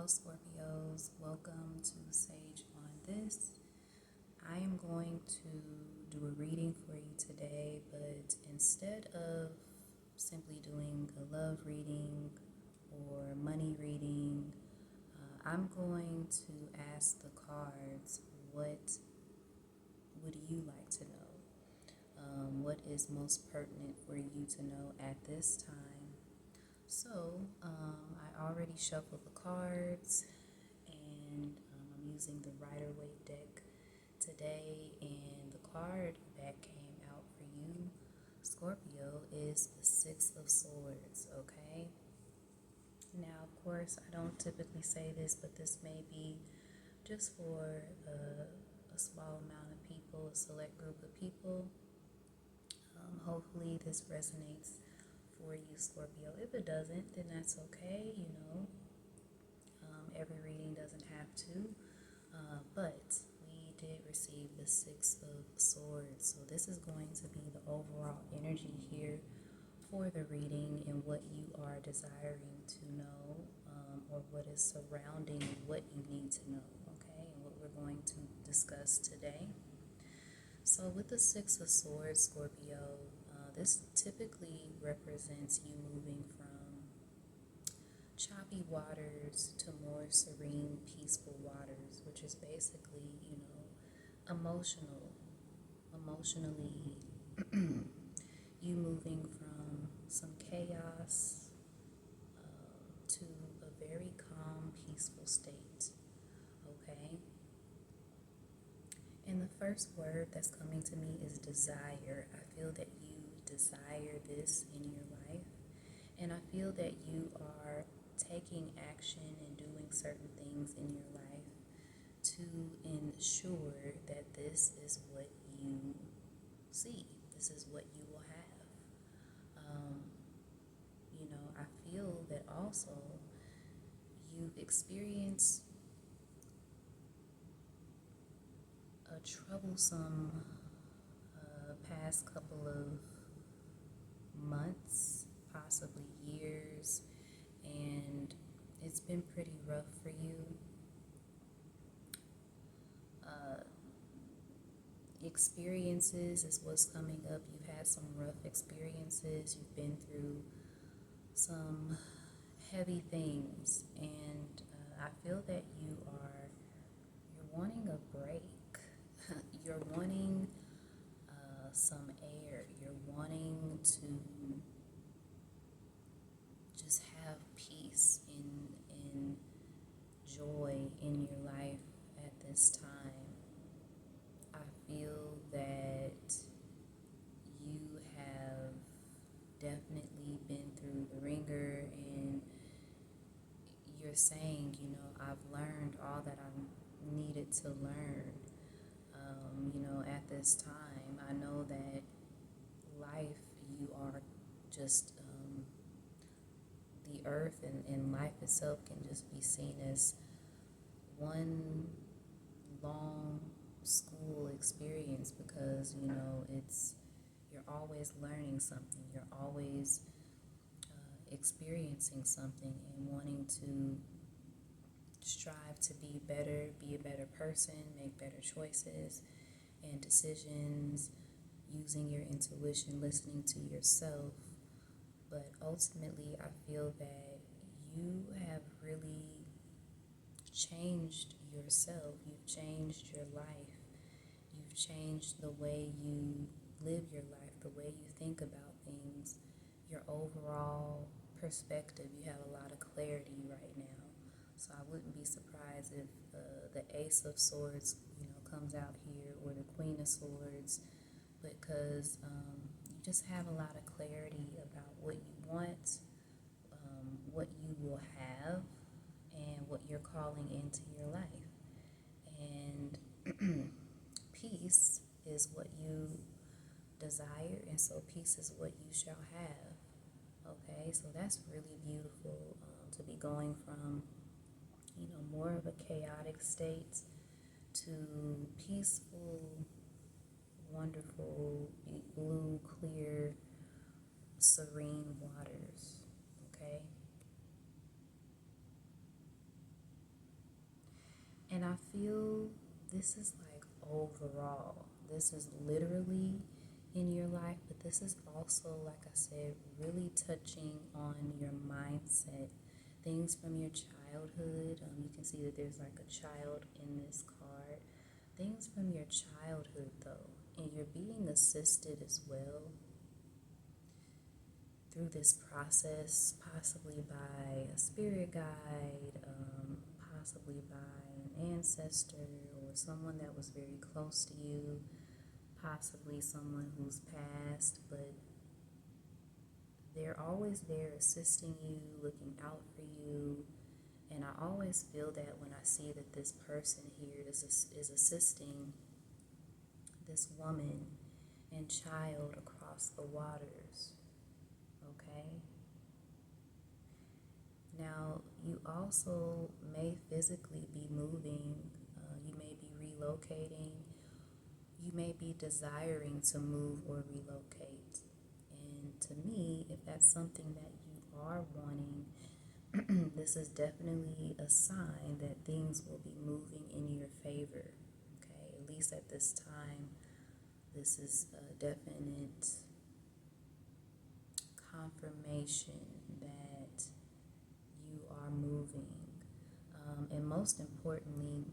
Hello, Scorpios. Welcome to Sage on This. I am going to do a reading for you today, but instead of simply doing a love reading or money reading, I'm going to ask the cards, what would you like to know? What is most pertinent for you to know at this time? So, I already shuffled the cards, and I'm using the Rider-Waite deck today, and the card that came out for you, Scorpio, is the Six of Swords, okay? Now, of course, I don't typically say this, but this may be just for a small amount of people, a select group of people. Hopefully this resonates for you, Scorpio. If it doesn't, then that's okay, every reading doesn't have to, but we did receive the Six of Swords, so this is going to be the overall energy here for the reading and what you are desiring to know, or what is surrounding what you need to know, okay, and what we're going to discuss today. So with the Six of Swords, Scorpio, this typically represents you moving from choppy waters to more serene, peaceful waters, which is basically, emotionally, you moving from some chaos to a very calm, peaceful state, okay? And the first word that's coming to me is desire. I feel that you desire this in your life, and I feel that you are taking action and doing certain things in your life to ensure that this is what you see, this is what you will have. I feel that also you've experienced a troublesome past couple of months, possibly years, and it's been pretty rough for you. Experiences is what's coming up. You've had some rough experiences. You've been through some heavy things, and I feel that you're wanting a break. You're wanting some air. You're wanting to just have peace and joy in your life at this time. I feel that you have definitely been through the ringer, and you're saying, I've learned all that I needed to learn. At this time, I know that life, you are just, the earth and life itself can just be seen as one long school experience, because you're always learning something, you're always experiencing something and wanting to strive to be better, be a better person, make better choices and decisions, using your intuition, listening to yourself. But ultimately, I feel that you have really changed yourself. You've changed your life. You've changed the way you live your life, the way you think about things, your overall perspective. You have a lot of clarity right now. So I wouldn't be surprised if the Ace of Swords, comes out here, or the Queen of Swords, because you just have a lot of clarity about what you want, what you will have, and what you're calling into your life. And peace is what you desire, and so peace is what you shall have. Okay, so that's really beautiful, to be going from, more of a chaotic state to peaceful, wonderful, blue, clear, serene waters. Okay. And I feel this is like overall, this is literally in your life, but this is also, like I said, really touching on your mindset, things from your childhood. You can see that there's like a child in this card. Things from your childhood, though, and you're being assisted as well through this process, possibly by a spirit guide, possibly by an ancestor or someone that was very close to you, possibly someone who's passed, but they're always there assisting you, looking out for you. And I always feel that when I see that this person here is assisting this woman and child across the waters. Okay? Now, you also may physically be moving, you may be relocating, you may be desiring to move or relocate. And to me, if that's something that you are wanting, this is definitely a sign that things will be moving in your favor. Okay, at least at this time, this is a definite confirmation that you are moving. And most importantly,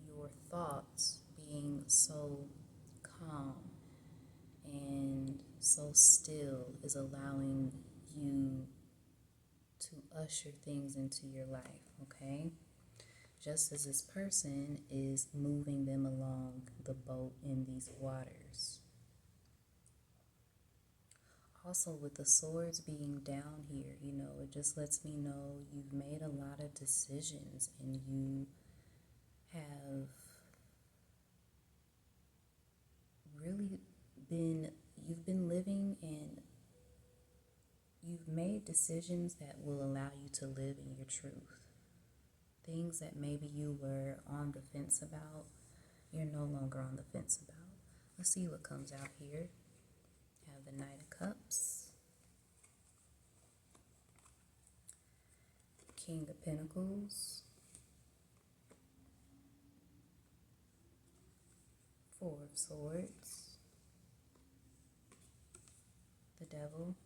your thoughts being so calm and so still is allowing you to usher things into your life, okay? Just as this person is moving them along the boat in these waters. Also, with the swords being down here, it just lets me know you've made a lot of decisions and have really you've been living and you've made decisions that will allow you to live in your truth. Things that maybe you were on the fence about, you're no longer on the fence about. Let's see what comes out here. Have the Knight of Cups, King of Pentacles, Four of Swords, the Devil,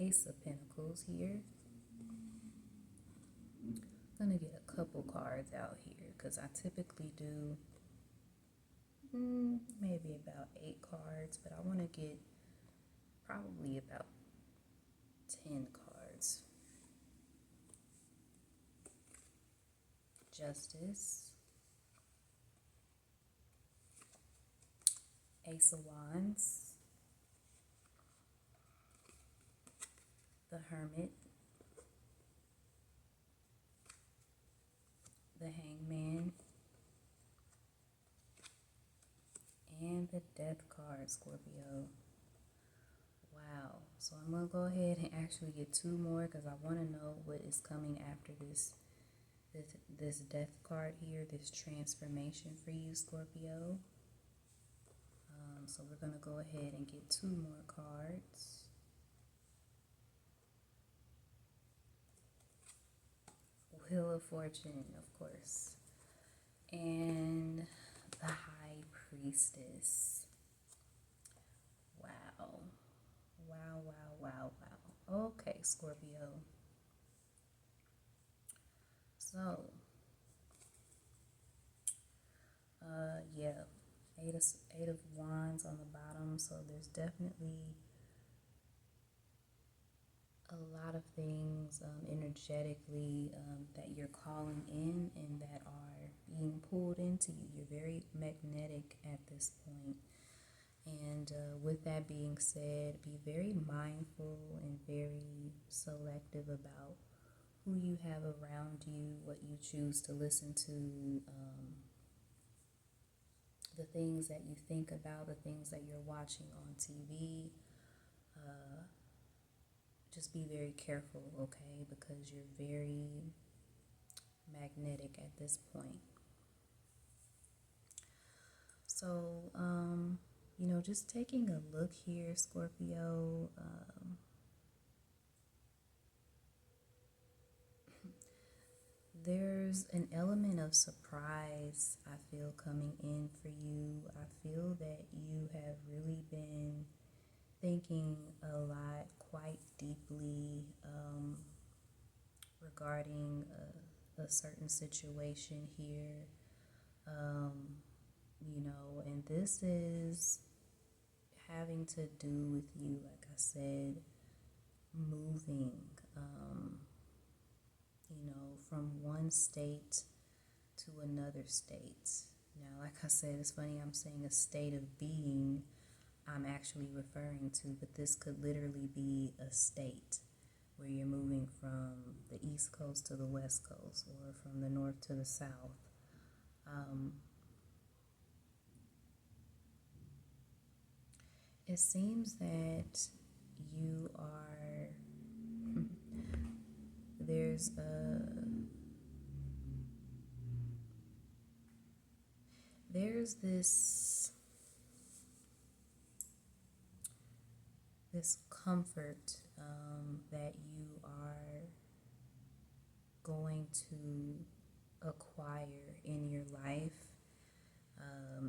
Ace of Pentacles here. I'm going to get a couple cards out here because I typically do maybe about 8 cards, but I want to get probably about 10 cards. Justice, Ace of Wands, the Hermit, the Hangman, and the Death card, Scorpio. Wow. So I'm going to go ahead and actually get 2 more because I want to know what is coming after this Death card here, this transformation for you, Scorpio. So we're going to go ahead and get 2 more cards. Wheel of Fortune, of course. And the High Priestess. Wow. Wow, wow, wow, wow. Okay, Scorpio. So, yeah, eight of Wands on the bottom. So there's definitely a lot of things energetically that you're calling in and that are being pulled into you. You're very magnetic at this point. And with that being said, be very mindful and very selective about who you have around you, what you choose to listen to, the things that you think about, the things that you're watching on TV. Just be very careful, okay? Because you're very magnetic at this point. So, just taking a look here, Scorpio, there's an element of surprise I feel coming in for you. I feel that you have really been thinking a lot, quite deeply, regarding a certain situation here. Um, and this is having to do with you, like I said, moving, from one state to another state. Now, like I said, it's funny I'm saying a state of being I'm actually referring to, but this could literally be a state where you're moving from the East Coast to the West Coast or from the North to the South. It seems that you are, there's this comfort that you are going to acquire in your life,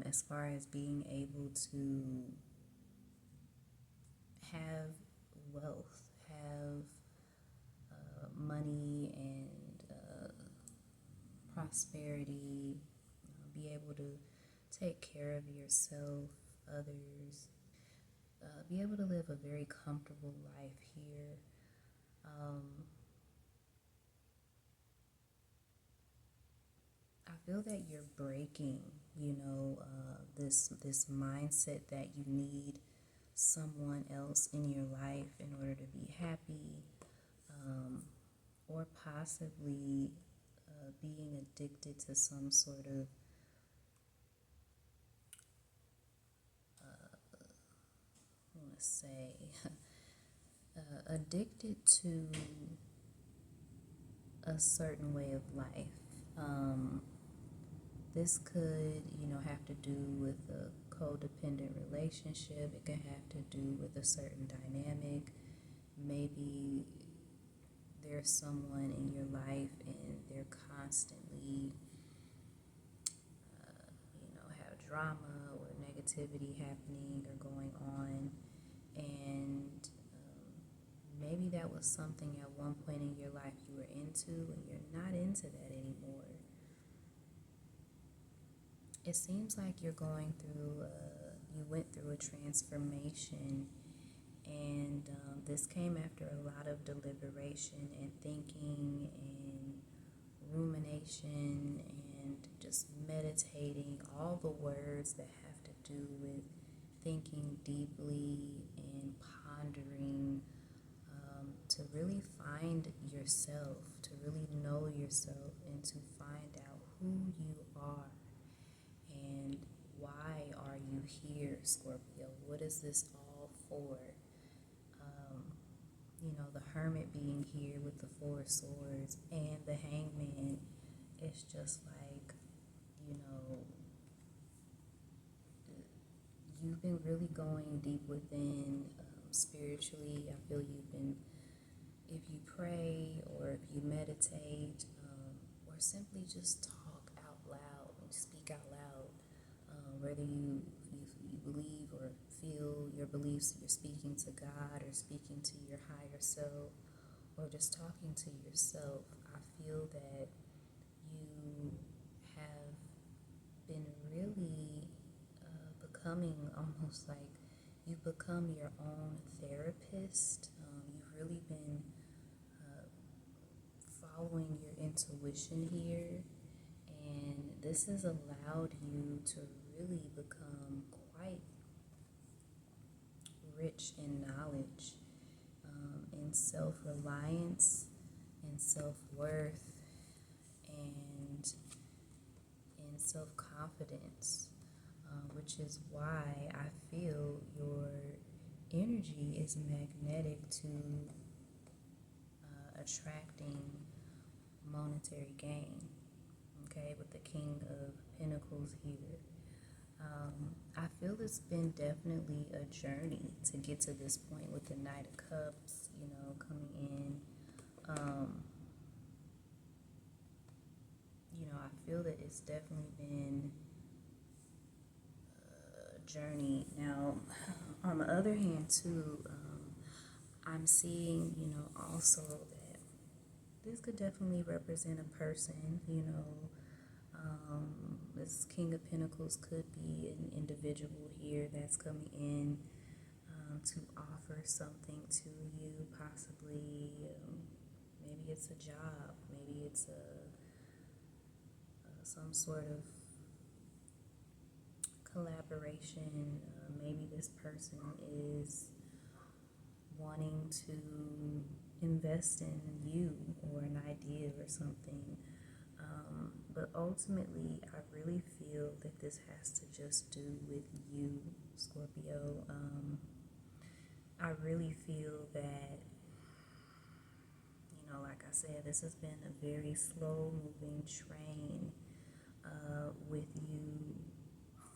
as far as being able to have wealth, have money and prosperity, be able to take care of yourself, others, be able to live a very comfortable life here. I feel that you're breaking, this mindset that you need someone else in your life in order to be happy, or possibly being addicted to some sort of I want to say addicted to a certain way of life. This could, have to do with a codependent relationship. It could have to do with a certain dynamic. Maybe there's someone in your life and they're constantly, have drama or negativity happening or going on. And maybe that was something at one point in your life you were into and you're not into that anymore. It seems like you're going through, you went through a transformation, and this came after a lot of deliberation and thinking and rumination and just meditating, all the words that have to do with thinking deeply and pondering, to really find yourself, to really know yourself, and to find out who you are. And why are you here, Scorpio? What is this all for? The Hermit being here with the Four of Swords and the Hangman, it's just like, you've been really going deep within, spiritually. I feel you've been, if you pray or if you meditate, or simply just talk out loud and speak out loud, whether you believe or feel your beliefs, you're speaking to God or speaking to your higher self or just talking to yourself, I feel that you have been really becoming almost like you've become your own therapist. You've really been following your intuition here, and this has allowed you to really become quite rich in knowledge, in self-reliance, in self-worth, and in self-confidence, which is why I feel your energy is magnetic to attracting monetary gain, okay, with the King of Pentacles here. I feel it's been definitely a journey to get to this point with the Knight of Cups, coming in. feel that it's definitely been a journey. Now, on the other hand, too, I'm seeing, also that this could definitely represent a person, this King of Pentacles could be an individual here that's coming in to offer something to you, possibly. Maybe it's a job, maybe it's some sort of collaboration. Maybe this person is wanting to invest in you or an idea or something. But ultimately, I really feel that this has to just do with you, Scorpio. I really feel that, like I said, this has been a very slow moving train with you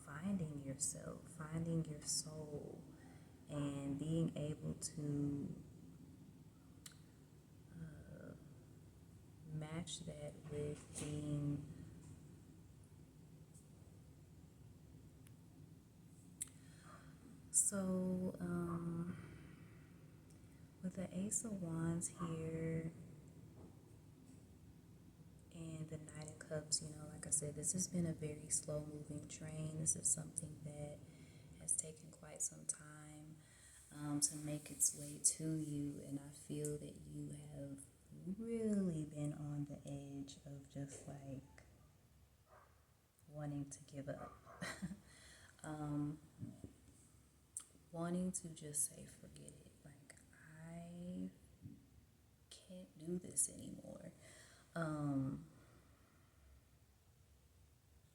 finding yourself, finding your soul, and being able to match that with being so with the Ace of Wands here and the Knight of Cups, like I said, this has been a very slow moving train. This is something that has taken quite some time to make its way to you, and I feel that you have really been on the edge of just like wanting to give up. Wanting to just say forget it, like I can't do this anymore.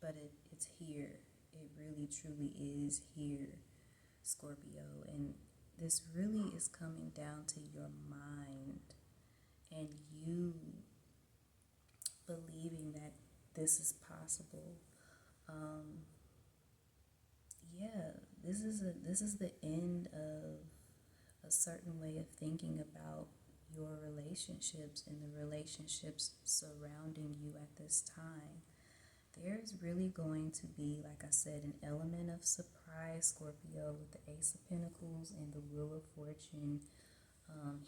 But it's here. It really truly is here, Scorpio, and this really is coming down to your mind and you believing that this is possible. Yeah, this is the end of a certain way of thinking about your relationships and the relationships surrounding you at this time. There's really going to be, like I said, an element of surprise, Scorpio, with the Ace of Pentacles and the Wheel of Fortune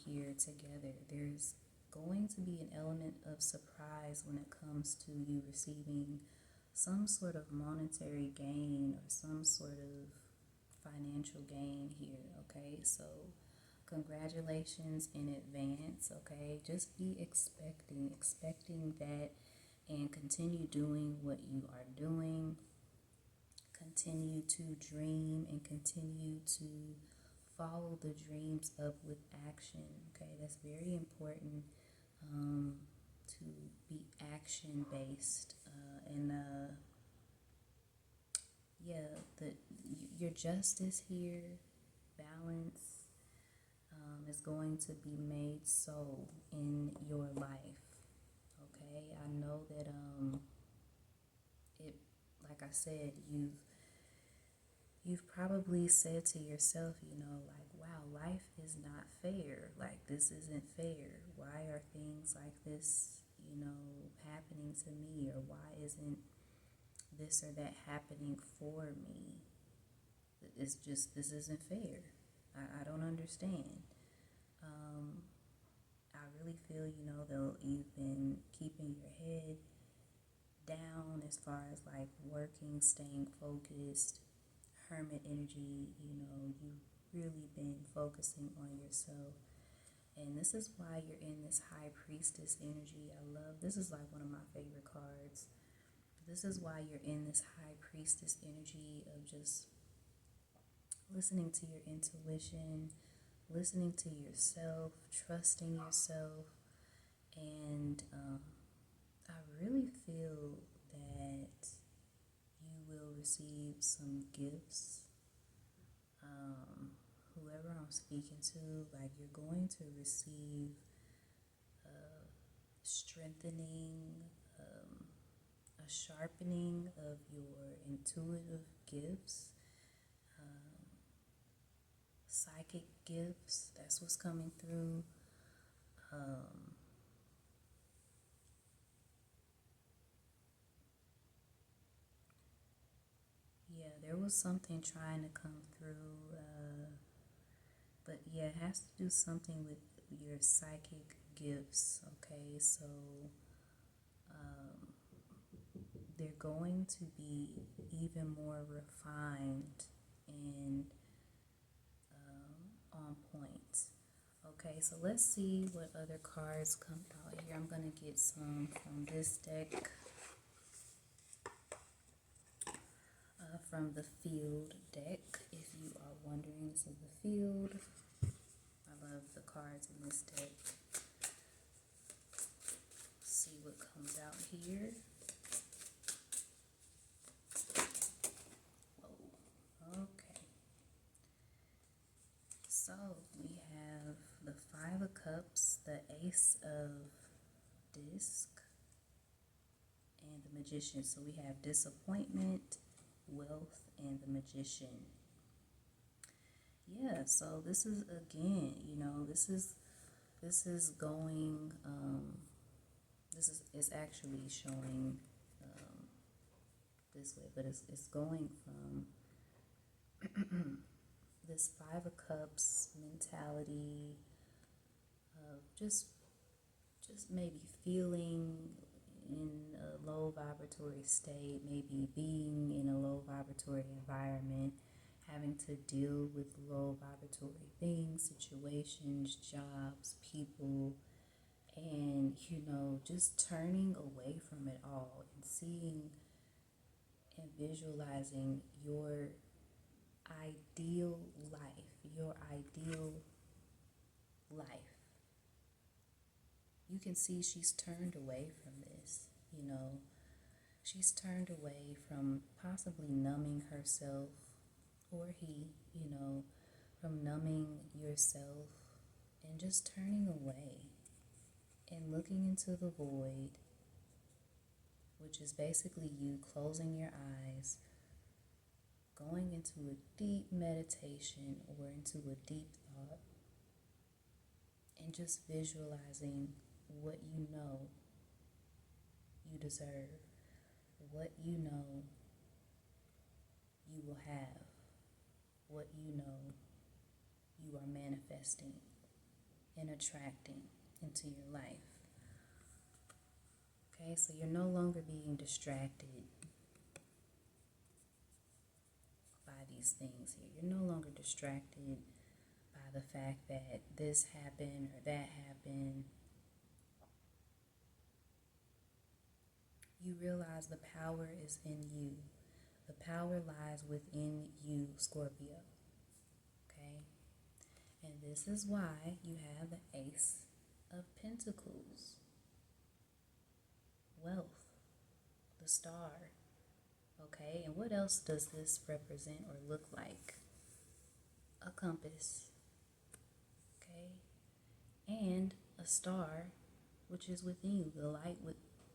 here together. There's going to be an element of surprise when it comes to you receiving some sort of monetary gain or some sort of financial gain here, okay? So congratulations in advance, okay? Just be expecting that, and continue doing what you are doing. Continue to dream and continue to follow the dreams up with action, okay? That's very important, to be action based, and your justice here, balance, is going to be made so in your life, okay? I know that it, like I said, you've probably said to yourself, like, wow, life is not fair. Like, this isn't fair. Why are things like this, happening to me? Or why isn't this or that happening for me? It's just, this isn't fair. I don't understand. I really feel, though, you've been keeping your head down as far as like working, staying focused, hermit energy, you've really been focusing on yourself. And this is why you're in this High Priestess energy. This is like one of my favorite cards. This is why you're in this High Priestess energy of just listening to your intuition, listening to yourself, trusting yourself. And I really feel that you will receive some gifts. Whoever I'm speaking to, like, you're going to receive strengthening, a sharpening of your intuitive gifts, psychic gifts. That's what's coming through. there was something trying to come through, but yeah, it has to do something with your psychic gifts, okay? So they're going to be even more refined and on point. Okay, so let's see what other cards come out here. I'm going to get some from this deck, from the field deck. If you are wondering, this is the field. I love the cards in this deck. See what comes out here. Oh, okay. So we have the Five of Cups, the Ace of Disc, and the Magician. So we have disappointment, wealth, and the Magician. Yeah, so this is, again, you know, this is going, it's actually showing this way, but it's going from this Five of Cups mentality of just maybe feeling in a low vibratory state, maybe being in a low vibratory environment, having to deal with low vibratory things, situations, jobs, people, and, you know, just turning away from it all and seeing and visualizing your ideal life, your ideal life. You can see she's turned away from this, you know. She's turned away from possibly numbing herself, or he, you know, from numbing yourself and just turning away and looking into the void, which is basically you closing your eyes, going into a deep meditation or into a deep thought, and just visualizing what you know you deserve, what you know you will have, what you know you are manifesting and attracting into your life. Okay, so you're no longer being distracted by these things here. You're no longer distracted by the fact that this happened or that happened. You realize the power is in you. The power lies within you, Scorpio. Okay? And this is why you have the Ace of Pentacles. Wealth. The Star. Okay? And what else does this represent or look like? A compass. Okay? And a star, which is within you. The light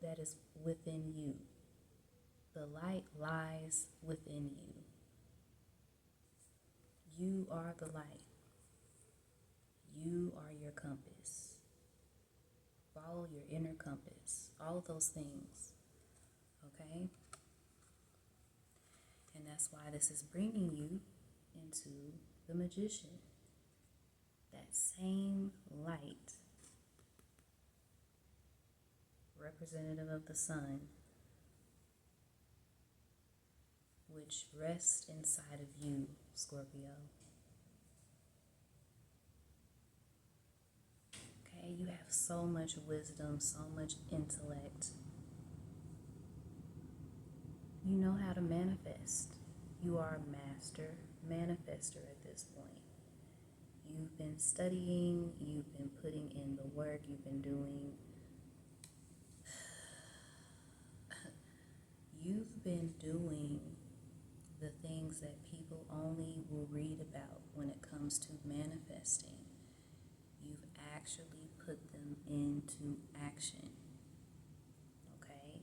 that is within you. The light lies within you. You are the light. You are your compass. Follow your inner compass. All of those things. Okay? And that's why this is bringing you into the Magician. That same light, representative of the sun, which rests inside of you, Scorpio. Okay, you have so much wisdom, so much intellect. You know how to manifest. You are a master manifester at this point. You've been studying, you've been putting in the work, you've been doing the things that people only will read about when it comes to manifesting. You've actually put them into action. Okay?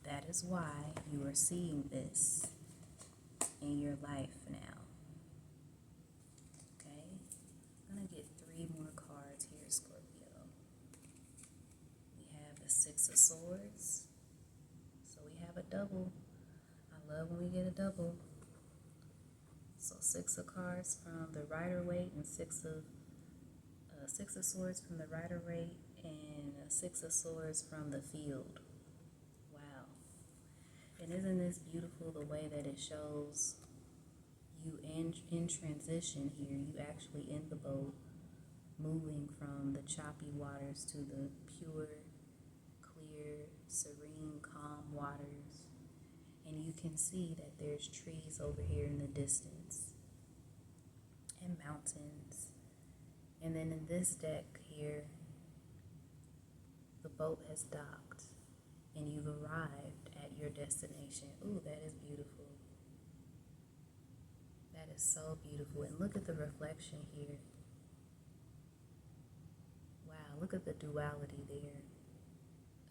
That is why you are seeing this in your life now. Okay? I'm going to get 3 more cards here, Scorpio. We have the Six of Swords. So we have have a double. I love when we get a double. So 6 of cards from the Rider-Waite and 6 of Swords from the Rider-Waite and a 6 of Swords from the Field. Wow. And isn't this beautiful the way that it shows you in transition here? You actually in the boat, moving from the choppy waters to the pure, clear, serene, calm waters. And you can see that there's trees over here in the distance and mountains. And then in this deck here, the boat has docked and you've arrived at your destination. Ooh, that is beautiful. That is so beautiful. And look at the reflection here. Wow, look at the duality there.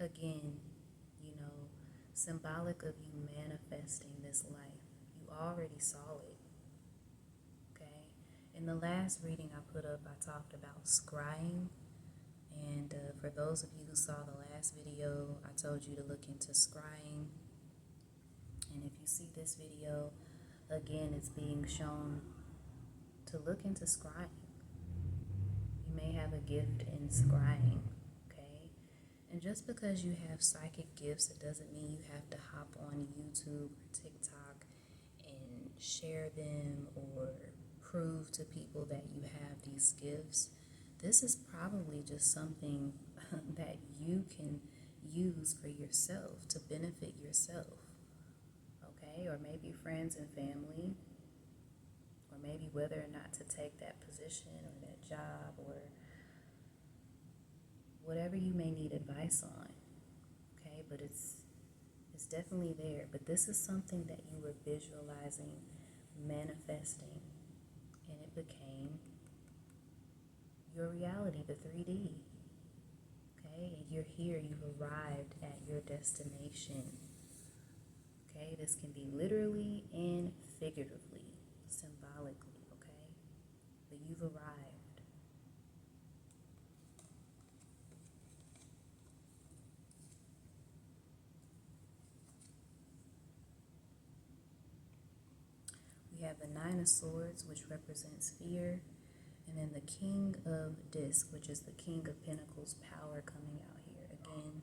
Again, symbolic of you manifesting this life. You already saw it. Okay? In the last reading I put up, I talked about scrying. And for those of you who saw the last video, I told you to look into scrying. And if you see this video, again, it's being shown to look into scrying. You may have a gift in scrying, okay? And just because you have psychic gifts, it doesn't mean you have to hop on YouTube or TikTok and share them or prove to people that you have these gifts. This is probably just something that you can use for yourself, to benefit yourself, okay? Or maybe friends and family, or maybe whether or not to take that position or that job or whatever you may need advice on, okay? But it's definitely there. But this is something that you were visualizing, manifesting, and it became your reality, the 3D, okay? And you're here, you've arrived at your destination, okay? This can be literally and figuratively, symbolically, okay? But you've arrived. We have the 9 of Swords, which represents fear. And then the King of Disc, which is the King of Pentacles, power coming out here again.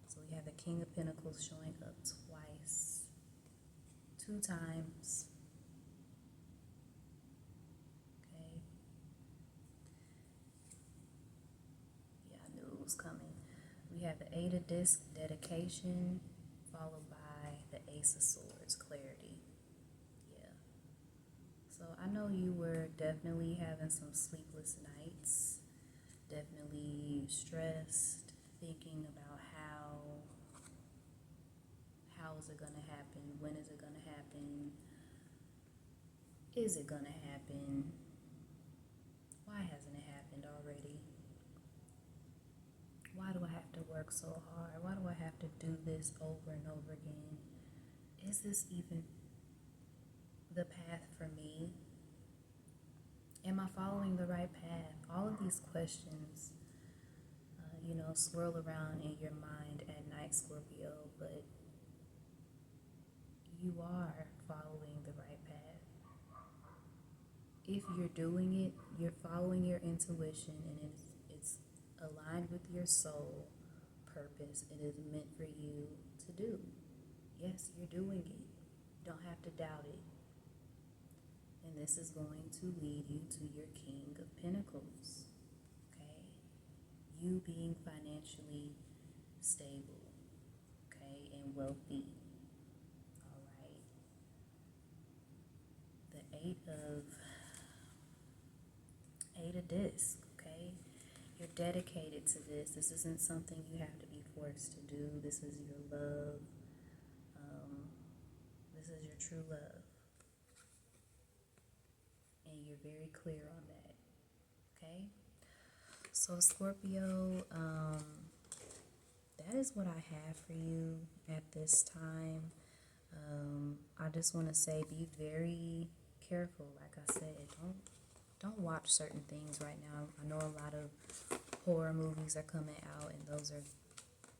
So we have the King of Pentacles showing up twice, 2 times. Okay. Yeah, I knew it was coming. We have the 8 of Disc, dedication, followed by the Ace of Swords, clarity. So I know you were definitely having some sleepless nights, definitely stressed, thinking about how is it going to happen, when is it going to happen, is it going to happen, why hasn't it happened already, why do I have to work so hard, why do I have to do this over and over again, is this even the path for me? Am I following the right path? All of these questions, swirl around in your mind at night, Scorpio, but you are following the right path. If you're doing it, you're following your intuition, and it's aligned with your soul purpose. It is meant for you to do. Yes, you're doing it. You don't have to doubt it. And this is going to lead you to your King of Pentacles, okay? You being financially stable, okay, and wealthy, all right? The Eight of Disc, okay? You're dedicated to this. This isn't something you have to be forced to do. This is your love. This is your true love. And you're very clear on that, okay? So Scorpio, that is what I have for you at this time. I just want to say, be very careful. Like I said, don't watch certain things right now. I know a lot of horror movies are coming out, and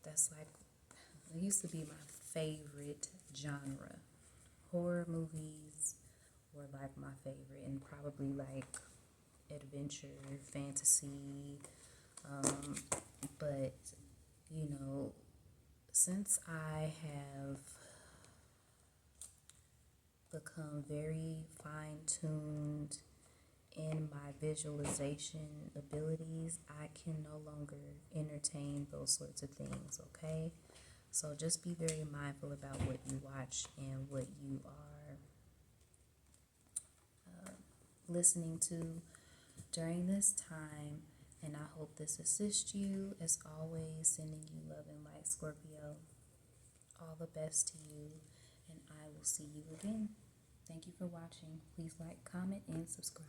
that's like, it used to be my favorite genre. Horror movies were like my favorite, and probably like adventure, fantasy. Um, but, you know, since I have become very fine tuned in my visualization abilities, I can no longer entertain those sorts of things, okay? So just be very mindful about what you watch and what you are listening to during this time. And I hope this assists you. As always, sending you love and light, Scorpio. All the best to you, and I will see you again. Thank you for watching. Please like, comment, and subscribe.